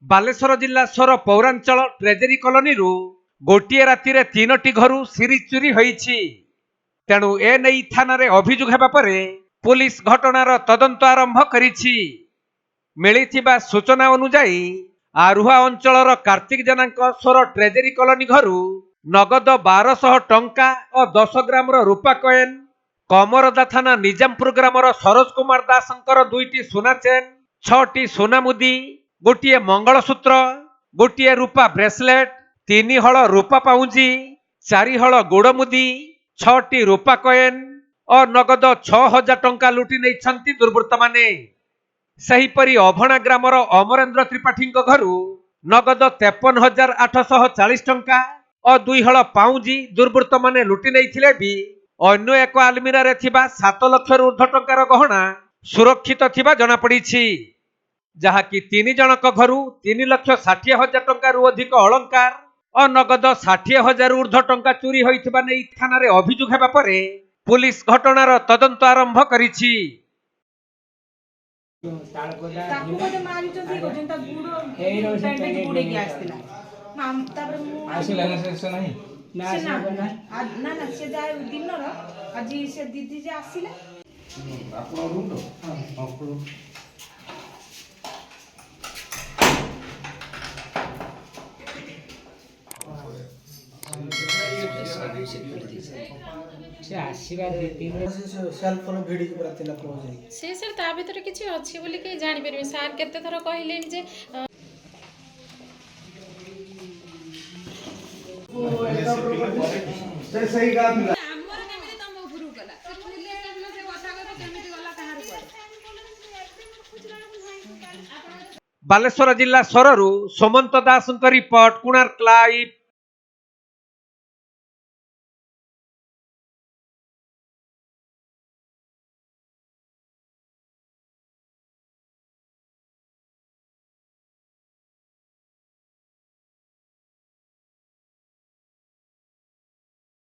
ବାଲେଶ୍ୱର ଜିଲ୍ଲା ସୋର ପୌରାଞ୍ଚଳ ଟ୍ରେଜେରୀ କଲୋନୀରୁ ଗୋଟିଏ ରାତିରେ 3ଟି ଘରୁ ସିରି ଚୋରି ହୋଇଛି। ତେଣୁ ଏନେଇ ଥାନାରେ ଅଭିଯୋଗ ହେବା ପରେ ପୁଲିସ ଘଟଣାର ତଦନ୍ତ ଆରମ୍ଭ କରିଛି। ମିଳିଥିବା ସୂଚନା ଅନୁଯାୟୀ ଆରୁହା ଅଞ୍ଚଳର କାର୍ତ୍ତିକ ଜେନାଙ୍କ ସୋର ଟ୍ରେଜେରୀ କଲୋନୀ ଘରୁ ନଗଦ 1200 ଟଙ୍କା ଓ 10 ଗ୍ରାମର ରୂପା କଏନ୍, କମରଦା ଥାନା ନିଜାମପୁର ଗ୍ରାମର ସରୋଜ କୁମାର ଦାସଙ୍କର 2ଟି ସୁନା ଚେନ୍, 6ଟି ସୁନା ମୁଦି, ଗୋଟିଏ ମଙ୍ଗଳସୂତ୍ର, ଗୋଟିଏ ରୂପା ବ୍ରେସଲେଟ୍, 3 ହଳ ରୂପା ପାଉଁଜି, 4 ହଳ ଗୋଡ଼ ମୁଦି, 6ଟି ରୂପା କଏନ୍ ଓ ନଗଦ 6000 ଟଙ୍କା ଲୁଟି ନେଇଛନ୍ତି ଦୁର୍ବୃତ୍ତମାନେ। ସେହିପରି ଅଭଣା ଗ୍ରାମର ଅମରେନ୍ଦ୍ର ତ୍ରିପାଠୀଙ୍କ ଘରୁ ନଗଦ 53,840 ଟଙ୍କା ଓ 2 ହଳ ପାଉଁଜି ଦୁର୍ବୃତ୍ତମାନେ ଲୁଟି ନେଇଥିଲେ ବି ଅନ୍ୟ ଏକ ଆଲମିରାରେ ଥିବା 7 ଲକ୍ଷରୁ ଉର୍ଦ୍ଧ୍ୱ ଟଙ୍କାର ଗହଣା ସୁରକ୍ଷିତ ଥିବା ଜଣାପଡ଼ିଛି। ଯାହାକି 3 ଜଣଙ୍କ ଘରୁ 3,60,000 ଟଙ୍କାରୁ ଅଧିକ ଅଳଙ୍କାର ଓ ନଗଦ 60,000 ଉର୍ଦ୍ଧ୍ୱ ଟଙ୍କା ଚୋରି ହୋଇଥିବା ନେଇ ଥାନାରେ ଅଭିଯୋଗ ହେବା ପରେ ପୁଲିସ ଘଟଣାର ତଦନ୍ତ ଆରମ୍ଭ କରିଛି। से सर ता भीतर किसी अच्छी बोली के जानी परिबे सार केते थर कहले जे सही काम ବାଲେଶ୍ୱର ଜିଲ୍ଲା ସୋରରୁ ସୁମନ୍ତ ଦାସଙ୍କ ରିପୋର୍ଟ, କୋଣାର୍କ ଲାଇଭ୍।